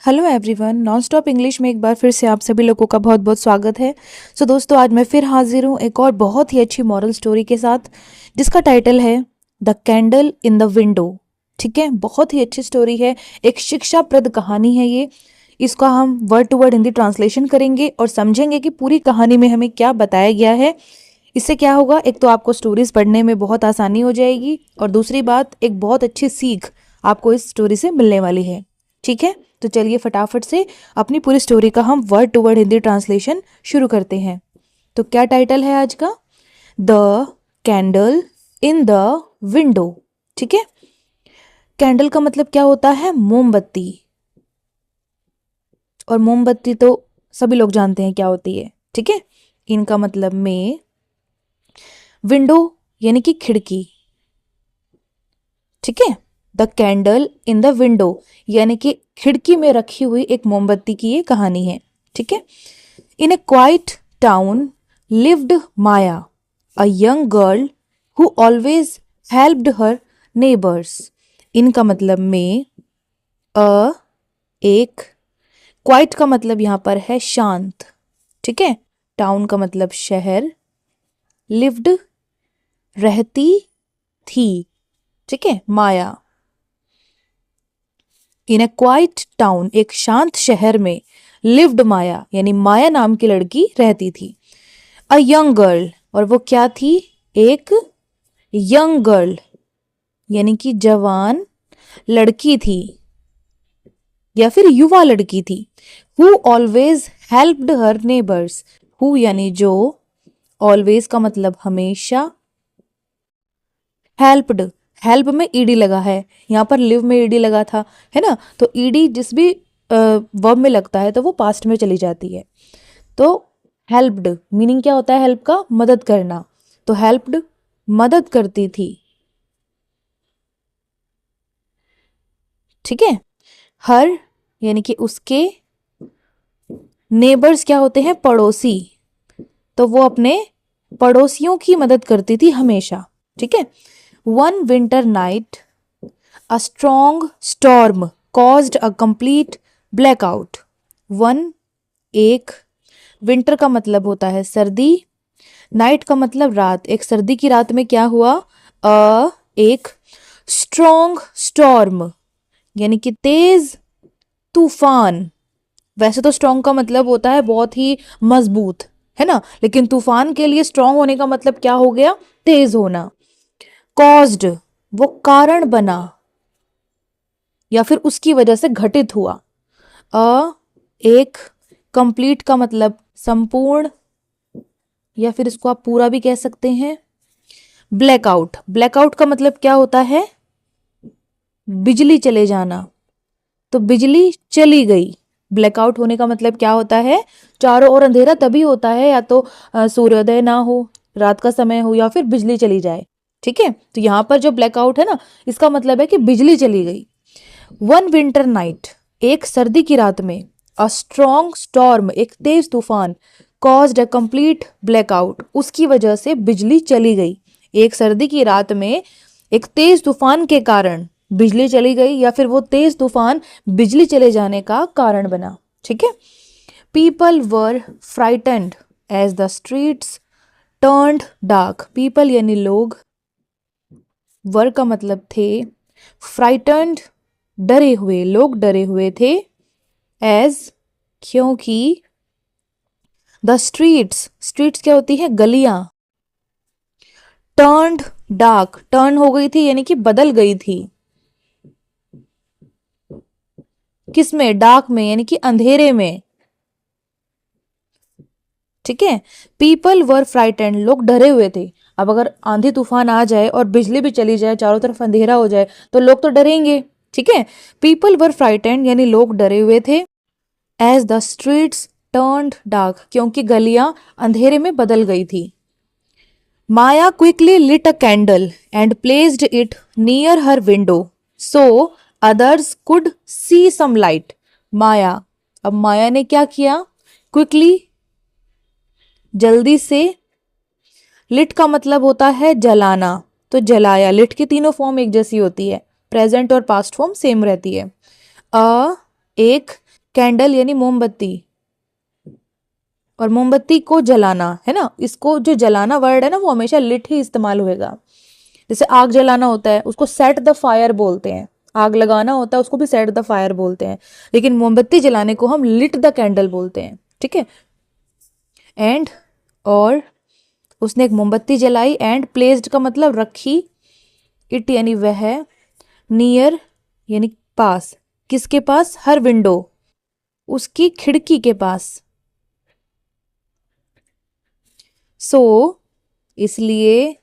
Hello everyone, non stop English में एक बार फिर से आप सभी लोगों का बहुत बहुत स्वागत है। दोस्तों, आज मैं फिर हाजिर हूँ एक और बहुत ही अच्छी मॉरल स्टोरी के साथ, जिसका टाइटल है the candle in the window. ठीक है, बहुत ही अच्छी स्टोरी है, एक शिक्षाप्रद कहानी है ये। इसका हम word to word Hindi translation करेंगे और समझेंगे कि पूरी कहानी में हमें क्या बताया गया है। इससे क्या होगा, एक तो आपको स्टोरीज पढ़ने में बहुत आसानी हो जाएगी और दूसरी बात, एक बहुत अच्छी सीख आपको इस स्टोरी से मिलने वाली है। ठीक है, तो चलिए फटाफट से अपनी पूरी स्टोरी का हम word to word Hindi translation शुरू करते हैं। तो क्या टाइटल है आज का? The candle in the window. ठीक है, कैंडल का मतलब क्या होता है? मोमबत्ती। और मोमबत्ती तो सभी लोग जानते हैं क्या होती है। ठीक है, इनका मतलब में विंडो यानी कि खिड़की। ठीक है, the candle in the window यानी कि खिड़की में रखी हुई एक मोमबत्ती की ये कहानी है। ठीक है, in a quiet town lived Maya, a young girl who always helped her neighbours. इनका मतलब में एक, क्वाइट का मतलब यहाँ पर है शांत। ठीक है, टाउन का मतलब शहर, लिव्ड रहती थी। ठीक है, माया। इन ए क्वाइट टाउन एक शांत शहर में, लिव्ड माया यानी माया नाम की लड़की रहती थी। अ यंग गर्ल, और वो क्या थी? एक यंग गर्ल यानी कि जवान लड़की थी या फिर युवा लड़की थी। Who always helped her neighbours. Who यानी जो, ऑलवेज का मतलब हमेशा, हेल्प्ड, हेल्प में ईडी लगा है, यहाँ पर लिव में ईडी लगा था, है ना। तो ईडी जिस भी वर्ब में लगता है तो वो पास्ट में चली जाती है। तो हेल्प्ड मीनिंग क्या होता है? हेल्प का मदद करना। तो हेल्प्ड मदद करती थी। ठीक है, हर यानी कि उसके, नेबर्स क्या होते हैं? पड़ोसी। तो वो अपने पड़ोसियों की मदद करती थी हमेशा। ठीक है, one winter night a strong storm caused a complete blackout. One एक, विंटर का मतलब होता है सर्दी, नाइट का मतलब रात। एक सर्दी की रात में क्या हुआ? एक स्ट्रॉन्ग स्टॉर्म यानी कि तेज तूफान। वैसे तो स्ट्रॉन्ग का मतलब होता है बहुत ही मजबूत, है ना, लेकिन तूफान के लिए स्ट्रॉन्ग होने का मतलब क्या हो गया? तेज होना। कॉज्ड वो कारण बना या फिर उसकी वजह से घटित हुआ। एक, कंप्लीट का मतलब संपूर्ण या फिर इसको आप पूरा भी कह सकते हैं। ब्लैकआउट, ब्लैकआउट का मतलब क्या होता है? बिजली चले जाना। तो बिजली चली गई। ब्लैकआउट होने का मतलब क्या होता है? चारों ओर अंधेरा तभी होता है या तो सूर्योदय ना हो, रात का समय हो, या फिर बिजली चली जाए। ठीक है, तो यहाँ पर जो ब्लैकआउट है ना, इसका मतलब है कि बिजली चली गई। वन विंटर नाइट एक सर्दी की रात में, अ स्ट्रॉन्ग स्टॉर्म एक तेज तूफान, कॉज्ड अ कंप्लीट ब्लैकआउट उसकी वजह से बिजली चली गई। एक सर्दी की रात में एक तेज तूफान के कारण बिजली चली गई या फिर वो तेज तूफान बिजली चले जाने का कारण बना। ठीक है, people were frightened as the streets turned dark. People यानी लोग, वर का मतलब थे, फ्राइटेंड डरे हुए, लोग डरे हुए थे, एज क्योंकि, द स्ट्रीट्स, स्ट्रीट्स क्या होती है? गलियां। टर्न्ड डार्क, टर्न हो गई थी यानी कि बदल गई थी। किसमें? डार्क में यानी कि अंधेरे में। ठीक है, पीपल वर फ्राइटेंड लोग डरे हुए थे। अब अगर आंधी तूफान आ जाए और बिजली भी चली जाए, चारों तरफ अंधेरा हो जाए, तो लोग तो डरेंगे। ठीक है, पीपल वर फ्राइटेंड यानी लोग डरे हुए थे, as the streets turned dark क्योंकि गलियां अंधेरे में बदल गई थी। Maya quickly lit a candle and placed it near her window so others could see some light. Maya, अब माया ने क्या किया? क्विकली जल्दी से, लिट का मतलब होता है जलाना, तो जलाया। लिट की तीनों फॉर्म एक जैसी होती है, प्रेजेंट और पास्ट फॉर्म सेम रहती है। एक कैंडल यानी मोमबत्ती, और मोमबत्ती को जलाना है ना, इसको जो जलाना वर्ड है ना वो हमेशा लिट ही इस्तेमाल होएगा। जैसे आग जलाना होता है उसको सेट द फायर बोलते हैं, आग लगाना होता है उसको भी सेट द फायर बोलते हैं, लेकिन मोमबत्ती जलाने को हम लिट द कैंडल बोलते हैं, ठीक है। एंड, और उसने एक मोमबत्ती जलाई, एंड प्लेस्ड का मतलब रखी, इट यानी वह, नियर यानी पास, किसके पास, हर विंडो, उसकी खिड़की के पास। सो इसलिए,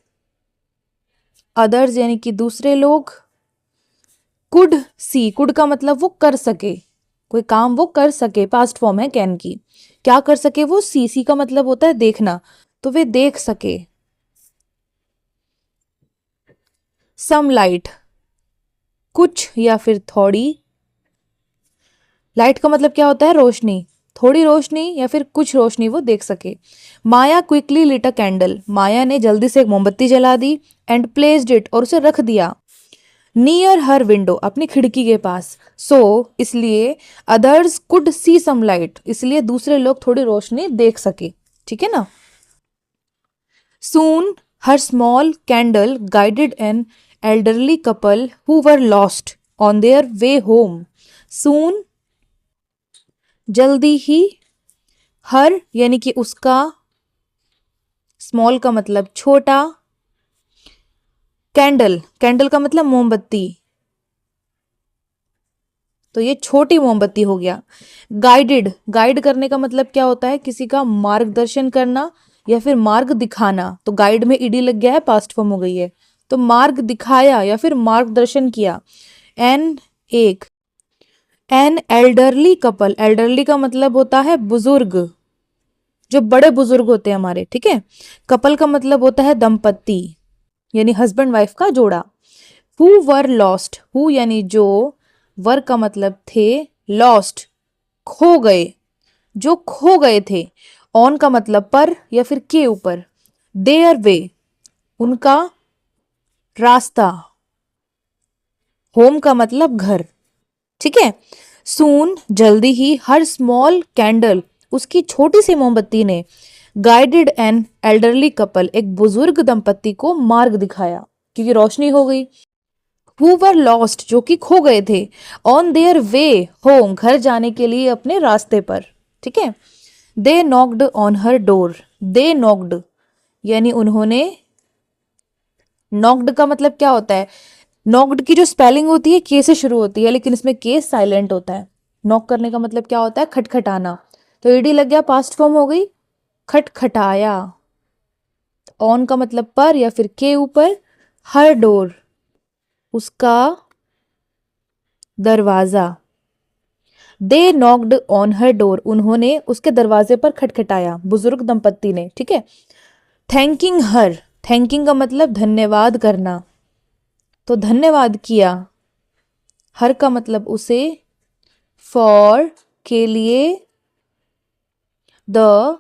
अदर्स यानी कि दूसरे लोग, कुड सी, कुड का मतलब वो कर सके, कोई काम वो कर सके, पास्ट फॉर्म है कैन की, क्या कर सके वो, सी का मतलब होता है देखना, तो वे देख सके। सम लाइट, कुछ या फिर थोड़ी, लाइट का मतलब क्या होता है, रोशनी, थोड़ी रोशनी या फिर कुछ रोशनी वो देख सके। माया क्विकली लिट अ कैंडल, माया ने जल्दी से एक मोमबत्ती जला दी, एंड प्लेस्ड इट, और उसे रख दिया, नियर हर विंडो, अपनी खिड़की के पास। सो इसलिए, others could see some light, इसलिए दूसरे लोग थोड़ी रोशनी देख सके, ठीक है ना। Soon her small candle guided an elderly couple who were lost on their way home. Soon जल्दी ही, हर यानी कि उसका, स्मॉल का मतलब छोटा, कैंडल, कैंडल का मतलब मोमबत्ती, तो ये छोटी मोमबत्ती हो गया। गाइडेड, गाइड करने का मतलब क्या होता है, किसी का मार्गदर्शन करना या फिर मार्ग दिखाना, तो गाइड में ईडी लग गया है, पास्ट फॉर्म हो गई है, तो मार्ग दिखाया या फिर मार्गदर्शन किया। एन, एक, एन एल्डरली कपल, एल्डरली का मतलब होता है बुजुर्ग, जो बड़े बुजुर्ग होते हैं हमारे, ठीक है। कपल का मतलब होता है दंपत्ति, यानी हस्बैंड वाइफ का जोड़ा। हु वर लॉस्ट, हु यानी जो, वर का मतलब थे, लॉस्ट खो गए, जो खो गए थे, ऑन का मतलब पर या फिर के ऊपर, देयर वे उनका रास्ता, होम का मतलब घर, ठीक है। सून जल्दी ही, हर स्मॉल कैंडल उसकी छोटी सी मोमबत्ती ने, गाइडेड एन एल्डरली कपल एक बुजुर्ग दंपत्ति को मार्ग दिखाया, क्योंकि रोशनी हो गई। हु वर लॉस्ट जो कि खो गए थे, ऑन देयर वे होम घर जाने के लिए अपने रास्ते पर, ठीक है। They knocked on her door, they knocked यानी उन्होंने, नॉक्ड का मतलब क्या होता है, नॉक्ड की जो स्पेलिंग होती है के से शुरू होती है, लेकिन इसमें के साइलेंट होता है। नॉक करने का मतलब क्या होता है, खटखटाना, तो ईडी लग गया, पास्ट फॉर्म हो गई, खटखटाया। ऑन का मतलब पर या फिर के ऊपर, हर डोर उसका दरवाजा, दे नॉक्ड ऑन हर डोर उन्होंने उसके दरवाजे पर खटखटाया, बुजुर्ग दंपत्ति ने, ठीक है। थैंकिंग हर, थैंकिंग का मतलब धन्यवाद करना, तो धन्यवाद किया, हर का मतलब उसे, फॉर के लिए, the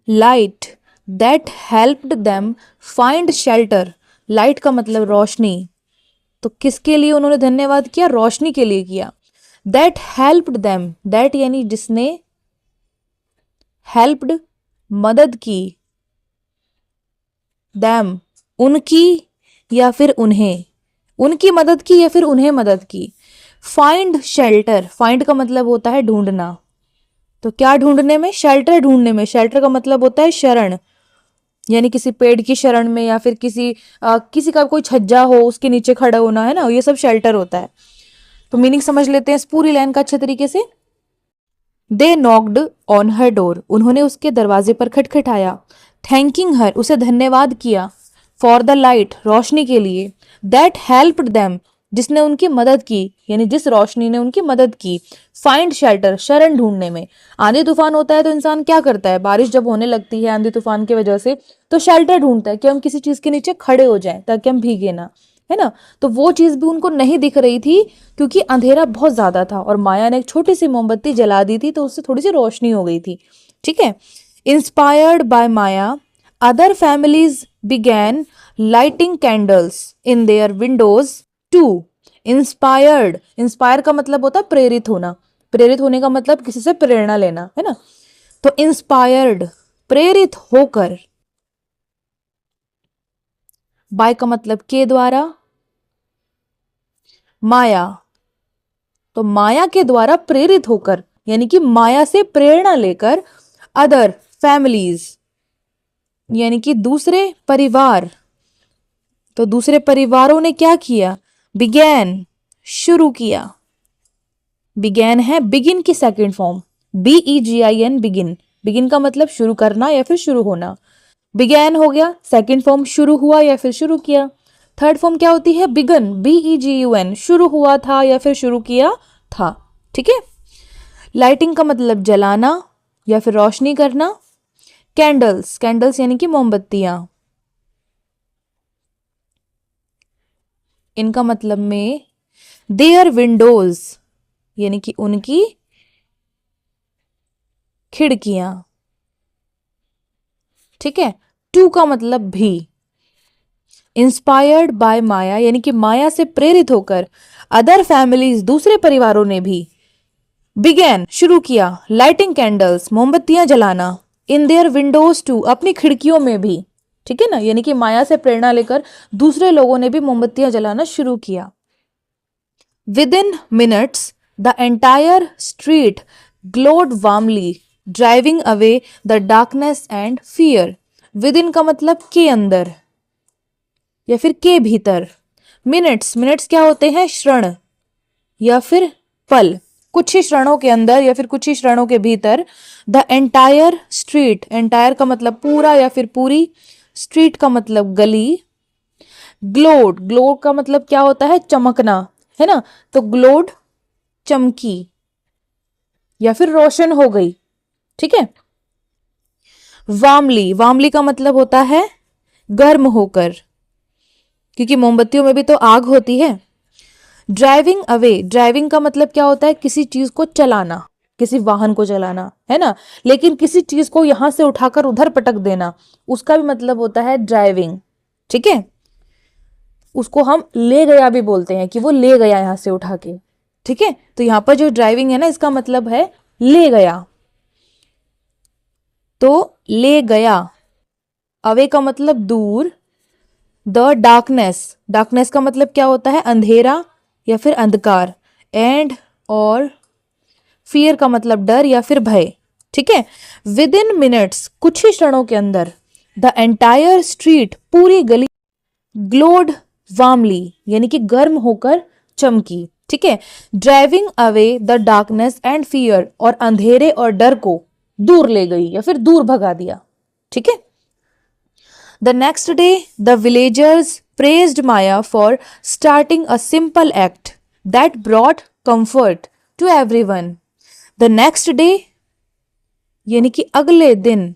light that helped them find shelter, light का मतलब रोशनी, तो किसके लिए उन्होंने धन्यवाद किया, रोशनी के लिए किया। दैट हेल्प्ड देम, दैट यानी जिसने, हेल्प्ड मदद की, दैम उनकी या फिर उन्हें, उनकी मदद की या फिर उन्हें मदद की। फाइंड शेल्टर, फाइंड का मतलब होता है ढूंढना, तो क्या ढूंढने में, शेल्टर ढूंढने में, शेल्टर का मतलब होता है शरण, यानी किसी पेड़ की शरण में या फिर किसी का कोई छज्जा हो उसके नीचे खड़ा होना, है ना, ये सब शेल्टर होता है। तो मीनिंग समझ लेते हैं इस पूरी लाइन का अच्छे तरीके से। दे नॉक्ड ऑन हर डोर उन्होंने उसके दरवाजे पर खटखटाया। थैंकिंग हर उसे धन्यवाद किया। फॉर द लाइट रोशनी के लिए। दैट हेल्प्ड देम जिसने उनकी मदद की, यानी जिस रोशनी ने उनकी मदद की। फाइंड शेल्टर शरण ढूंढने में। आंधी तूफान होता है तो इंसान क्या करता है, बारिश जब होने लगती है आंधी तूफान की वजह से तो शेल्टर ढूंढता है कि हम किसी चीज के नीचे खड़े हो जाएं ताकि हम भीगे ना, है ना। तो वो चीज भी उनको नहीं दिख रही थी क्योंकि अंधेरा बहुत ज्यादा था और माया ने एक छोटी सी मोमबत्ती जला दी थी तो उससे थोड़ी सी रोशनी हो गई थी, ठीक है। Inspired by Maya other families began lighting candles in their windows too. Inspired, inspire का मतलब होता है प्रेरित होना, प्रेरित होने का मतलब किसी से प्रेरणा लेना, है ना। तो इंस्पायर्ड, प्रेरित होकर, बाय का मतलब के द्वारा, माया, तो माया के द्वारा प्रेरित होकर यानी कि माया से प्रेरणा लेकर, अदर फैमिलीज यानी कि दूसरे परिवार, तो दूसरे परिवारों ने क्या किया, बिगैन, शुरू किया। बिगैन है बिगिन की second form, BEGIN, begin. Begin का मतलब शुरू करना या फिर शुरू होना। बिगैन हो गया सेकंड फॉर्म, शुरू हुआ या फिर शुरू किया। थर्ड फॉर्म क्या होती है, बिगन, BEGUN, शुरू हुआ था या फिर शुरू किया था। ठीक है। लाइटिंग का मतलब जलाना या फिर रोशनी करना। कैंडल्स, कैंडल्स यानी कि मोमबत्तियां, इनका मतलब में देयर विंडोज यानी कि उनकी खिड़कियां। ठीक है। टू का मतलब भी। इंस्पायर्ड बाय माया यानी कि माया से प्रेरित होकर, अदर फैमिलीज, दूसरे परिवारों ने भी, बिगैन, शुरू किया, लाइटिंग कैंडल्स, मोमबत्तियां जलाना, इन देयर विंडोज टू, अपनी खिड़कियों में भी। ठीक है ना, यानी कि माया से प्रेरणा लेकर दूसरे लोगों ने भी मोमबत्तियां जलाना शुरू किया। With in minutes the entire street glowed warmly, driving away the darkness and fear. With in का मतलब के अंदर या फिर के भीतर। मिनट्स, मिनट्स क्या होते हैं, क्षण या फिर पल। कुछ ही क्षणों के अंदर या फिर कुछ ही क्षणों के भीतर, द एंटायर स्ट्रीट, एंटायर का मतलब पूरा या फिर पूरी, स्ट्रीट का मतलब गली, ग्लोड, ग्लोड का मतलब क्या होता है, चमकना, है ना, तो ग्लोड, चमकी या फिर रोशन हो गई। ठीक है। वार्मली, वार्मली का मतलब होता है गर्म होकर, क्योंकि मोमबत्तियों में भी तो आग होती है। ड्राइविंग अवे, ड्राइविंग का मतलब क्या होता है, किसी चीज को चलाना, किसी वाहन को चलाना, है ना। लेकिन किसी चीज को यहां से उठाकर उधर पटक देना, उसका भी मतलब होता है ड्राइविंग। ठीक है। उसको हम ले गया भी बोलते हैं कि वो ले गया यहां से उठा के। ठीक है। तो यहां पर जो ड्राइविंग है ना, इसका मतलब है ले गया, तो ले गया। अवे का मतलब दूर। द डार्कनेस, डार्कनेस का मतलब क्या होता है, अंधेरा या फिर अंधकार। एंड और फियर का मतलब डर या फिर भय। ठीक है। विद इन मिनट्स, कुछ ही क्षणों के अंदर, द एंटायर स्ट्रीट, पूरी गली, ग्लोड वार्मली यानी कि गर्म होकर चमकी। ठीक है। Driving away the darkness and fear, और अंधेरे और डर को दूर ले गई या फिर दूर भगा दिया। ठीक है। The next day, the villagers praised Maya for starting a simple act that brought comfort to everyone. The next day यानी कि अगले दिन,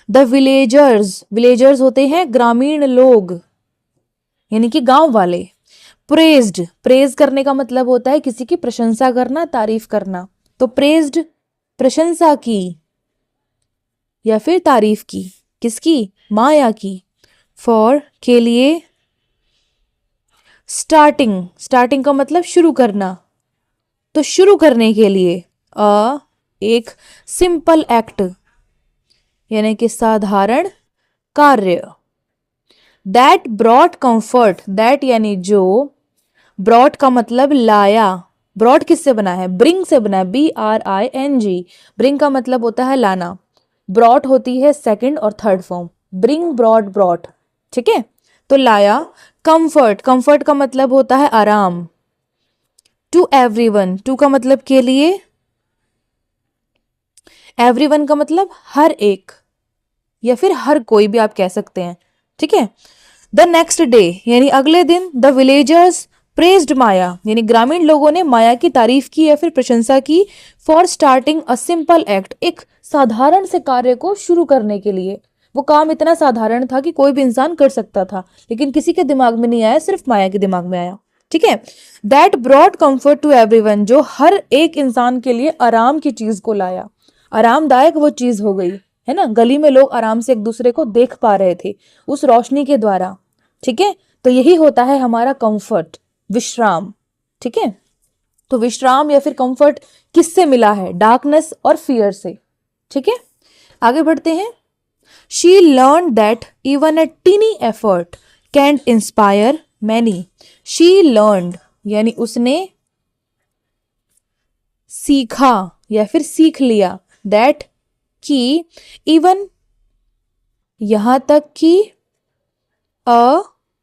द विलेजर्स, विलेजर्स होते हैं ग्रामीण लोग यानी कि गांव वाले। प्रेज्ड, प्रेज करने का मतलब होता है किसी की प्रशंसा करना, तारीफ करना। तो प्रेज्ड, प्रशंसा की या फिर तारीफ की, किसकी, माया की। फॉर, के लिए। स्टार्टिंग, स्टार्टिंग का मतलब शुरू करना, तो शुरू करने के लिए। एक सिंपल एक्ट यानी कि साधारण कार्य। दैट ब्रॉट कंफर्ट, दैट यानी जो, ब्रॉट का मतलब लाया। ब्रॉट किससे बना है, ब्रिंग से बना है, BRING। ब्रिंग का मतलब होता है लाना। ब्रॉट होती है सेकंड और third form, bring, brought, brought. ठीक है। तो लाया। कंफर्ट, कंफर्ट का मतलब होता है आराम। टू एवरीवन, टू का मतलब के लिए, एवरीवन का मतलब हर एक या फिर हर कोई भी आप कह सकते हैं। ठीक है। द नेक्स्ट डे यानी अगले दिन, द विलेजर्स प्रेज्ड माया यानी ग्रामीण लोगों ने माया की तारीफ की या फिर प्रशंसा की। For starting a simple act, एक साधारण से कार्य को शुरू करने के लिए। वो काम इतना साधारण था कि कोई भी इंसान कर सकता था, लेकिन किसी के दिमाग में नहीं आया, सिर्फ माया के दिमाग में आया। ठीक है। That brought comfort to everyone, जो हर एक इंसान के लिए आराम की चीज को लाया। आरामदायक वो चीज हो गई, है ना। गली में लोग आराम से एक दूसरे को देख पा रहे थे उस रोशनी के द्वारा। ठीक है। तो यही होता है हमारा कंफर्ट, विश्राम। ठीक है। तो विश्राम या फिर कंफर्ट किससे मिला है? डार्कनेस और फियर से। ठीक है, आगे बढ़ते हैं। She learn that even a tiny effort can inspire many. She learn यानी उसने सीखा या फिर सीख लिया, दैट कि, इवन यहां तक कि,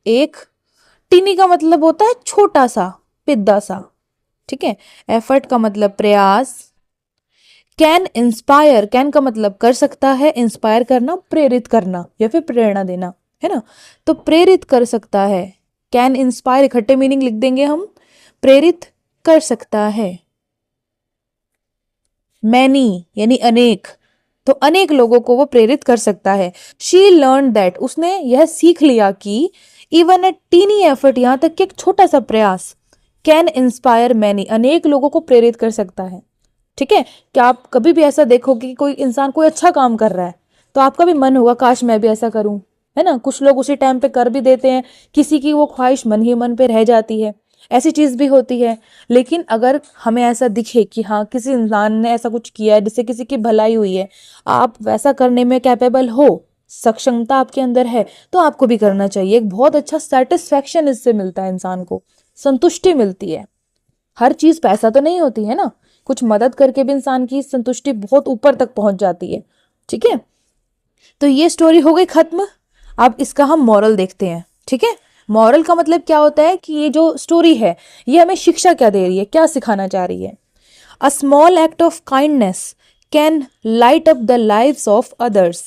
एक, टीनी का मतलब होता है छोटा सा, पिद्दा सा। ठीक है, एफर्ट का मतलब प्रयास, कैन इंस्पायर, कैन का मतलब कर सकता है, इंस्पायर करना प्रेरित करना या फिर प्रेरणा देना, है ना, तो प्रेरित कर सकता है। कैन इंस्पायर इकट्ठे मीनिंग लिख देंगे हम, प्रेरित कर सकता है। मैनी यानी अनेक, तो अनेक लोगों को वो प्रेरित कर सकता है। शी लर्न दैट, उसने यह सीख लिया कि, इवन ए टीनी एफर्ट, यहां तक कि एक छोटा सा प्रयास, कैन इंस्पायर मैनी, अनेक लोगों को प्रेरित कर सकता है। ठीक है, क्या आप कभी भी ऐसा देखोगे कि कोई इंसान कोई अच्छा काम कर रहा है तो आपका भी मन होगा काश मैं भी ऐसा करूं, है ना। कुछ लोग उसी टाइम पे कर भी देते हैं, किसी की वो ख्वाहिश मन ही मन पे रह जाती है, ऐसी चीज भी होती है। लेकिन अगर हमें ऐसा दिखे कि हाँ किसी इंसान ने ऐसा कुछ किया है जिससे किसी की भलाई हुई है, आप वैसा करने में कैपेबल हो, सक्षमता आपके अंदर है, तो आपको भी करना चाहिए। एक बहुत अच्छा सेटिस्फैक्शन इससे मिलता है, इंसान को संतुष्टि मिलती है। हर चीज पैसा तो नहीं होती है ना, कुछ मदद करके भी इंसान की संतुष्टि बहुत ऊपर तक पहुंच जाती है। ठीक है, तो ये स्टोरी हो गई खत्म। अब इसका हम मॉरल देखते हैं। ठीक है, मॉरल का मतलब क्या होता है कि ये जो स्टोरी है ये हमें शिक्षा क्या दे रही है, क्या सिखाना चाह रही है। A small act of kindness can light up the lives of others.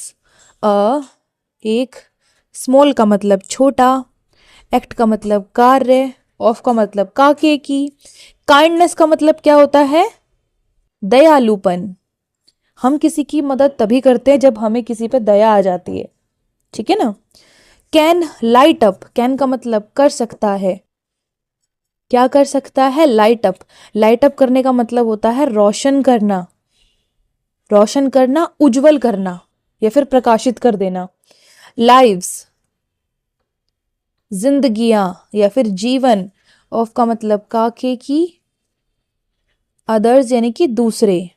एक, स्मॉल का मतलब छोटा, एक्ट का मतलब कार्य, ऑफ का मतलब काके की, काइंडनेस का मतलब क्या होता है? दयालुपन। हम किसी की मदद तभी करते हैं जब हमें किसी पे दया आ जाती है। ठीक है ना। कैन लाइट अप, कैन का मतलब कर सकता है, क्या कर सकता है? Light up. लाइट अप करने का मतलब होता है रोशन करना, रोशन करना, उज्जवल करना या फिर प्रकाशित कर देना। लाइव्स, जिंदगियां या फिर जीवन, ऑफ का मतलब काके की, अदर्स यानी कि दूसरे।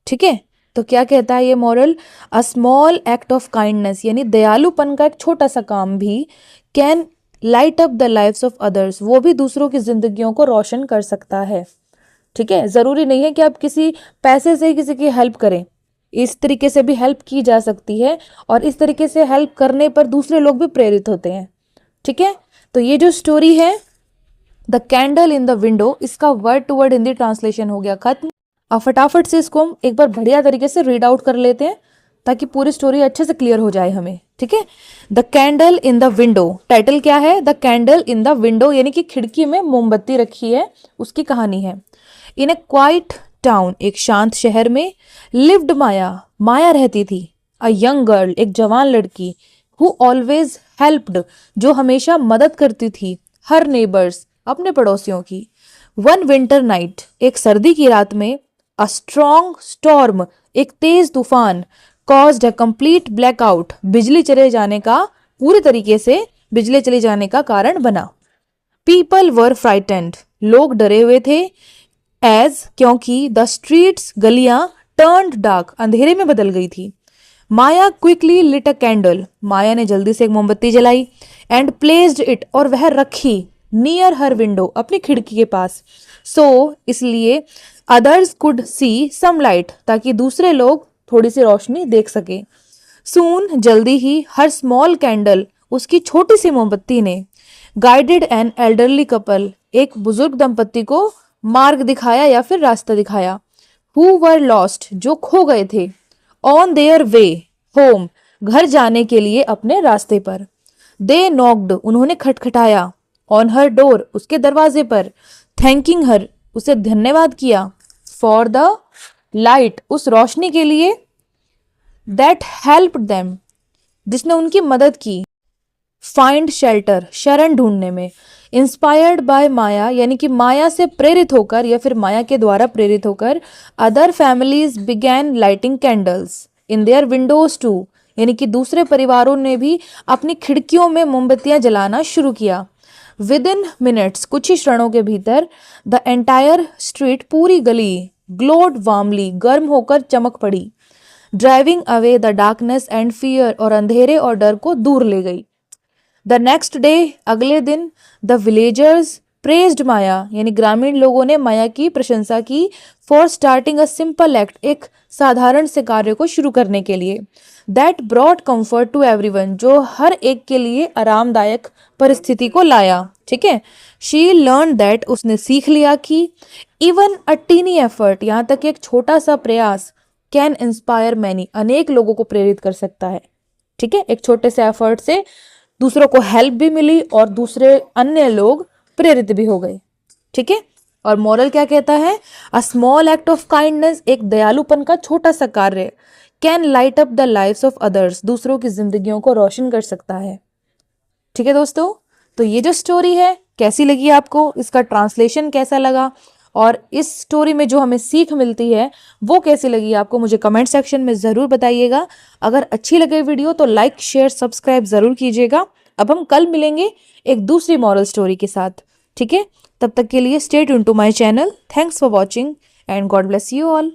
ठीक है, तो क्या कहता है ये moral? A small act of kindness यानी दयालुपन का एक छोटा सा काम भी can light up the lives of others, वो भी दूसरों की जिंदगियों को रोशन कर सकता है। ठीक है, जरूरी नहीं है कि आप किसी पैसे से ही किसी की हेल्प करें, इस तरीके से भी हेल्प की जा सकती है और इस तरीके से हेल्प करने पर दूसरे लोग भी प्रेरित होते हैं। ठीक है, तो ये जो स्टोरी है the candle in the window, इसका word to word Hindi translation हो गया खत्म। अब फटाफट से इसको हम एक बार बढ़िया तरीके से रीड आउट कर लेते हैं ताकि पूरी स्टोरी अच्छे से क्लियर हो जाए हमें। ठीक है, the candle in the window, title क्या है? The candle in the window, यानी कि खिड़की में मोमबत्ती रखी है, उसकी कहानी है। इन ए क्वाइट टाउन, एक शांत शहर में, लिव्ड माया, माया रहती थी। अ यंग गर्ल, एक जवान लड़की, हु ऑलवेज हेल्प्ड, जो हमेशा मदद करती थी, हर नेबर्स, अपने पड़ोसियों की। वन विंटर नाइट, एक सर्दी की रात में, अ स्ट्रॉन्ग स्टॉर्म, एक तेज तूफान, कॉज्ड अ कंप्लीट ब्लैकआउट, बिजली चले जाने का, पूरी तरीके से बिजली चले जाने का कारण बना। पीपल वर फ्राइटेंड, लोग डरे हुए थे, एज, क्योंकि द स्ट्रीट्स, गलियां, टर्न्ड डार्क, अंधेरे में बदल गई थी। Maya quickly lit a candle, माया ने जल्दी से एक मोमबत्ती जलाई, एंड प्लेस्ड इट, और वह रखी, नियर हर विंडो, अपनी खिड़की के पास। सो इसलिए others could see some light, ताकि दूसरे लोग थोड़ी सी रोशनी देख सके। सून, जल्दी ही, हर स्मॉल कैंडल, उसकी छोटी सी मोमबत्ती ने, गाइडेड एन एल्डरली कपल, एक बुजुर्ग दंपत्ति को मार्ग दिखाया या फिर रास्ता दिखाया। हु वर लॉस्ट, जो खो गए थे, ऑन देयर वे होम, घर जाने के लिए अपने रास्ते पर। दे नॉक्ड, उन्होंने खटखटाया, ऑन हर डोर, उसके दरवाजे पर, थैंकिंग हर, उसे धन्यवाद किया, फॉर द लाइट, उस रोशनी के लिए, दैट हेल्प्ड देम, जिसने उनकी मदद की, फाइंड शेल्टर, शरण ढूंढने में, इंस्पायर्ड बाय माया, यानी कि माया से प्रेरित होकर या फिर माया के द्वारा प्रेरित होकर, other families began lighting candles in their windows too, यानी कि दूसरे परिवारों ने भी अपनी खिड़कियों में मोमबत्तियां जलाना शुरू किया। विद इन मिनट्स, कुछ ही क्षणों के भीतर, द एंटायर स्ट्रीट, पूरी गली, ग्लोड वार्मली, गर्म होकर चमक पड़ी, driving away the darkness and fear, और अंधेरे और डर को दूर ले गई। द नेक्स्ट डे, अगले दिन, द विलेजर्स प्रेज्ड माया, यानी ग्रामीण लोगों ने माया की प्रशंसा की, for starting a simple act, एक साधारण से कार्य को शुरू करने के लिए, that brought comfort to everyone, जो हर एक के लिए आरामदायक परिस्थिति को लाया। ठीक है, शी लर्न दैट, उसने सीख लिया कि इवन अ टीनी एफर्ट, यहाँ तक एक छोटा सा प्रयास, कैन इंस्पायर मैनी, अनेक लोगों को प्रेरित कर सकता है। ठीक है, एक छोटे से एफर्ट से दूसरों को हेल्प भी मिली और दूसरे अन्य लोग प्रेरित भी हो गए। ठीक है, और मॉरल क्या कहता है? A small act of kindness, एक दयालुपन का छोटा सा कार्य, can light up the lives of others, दूसरों की जिंदगियों को रोशन कर सकता है। ठीक है दोस्तों, तो ये जो स्टोरी है कैसी लगी आपको, इसका ट्रांसलेशन कैसा लगा, और इस स्टोरी में जो हमें सीख मिलती है वो कैसी लगी आपको, मुझे कमेंट सेक्शन में ज़रूर बताइएगा। अगर अच्छी लगे वीडियो तो लाइक शेयर सब्सक्राइब ज़रूर कीजिएगा। अब हम कल मिलेंगे एक दूसरी मॉरल स्टोरी के साथ। ठीक है, तब तक के लिए stay tuned to my channel. Thanks for watching and God bless you all.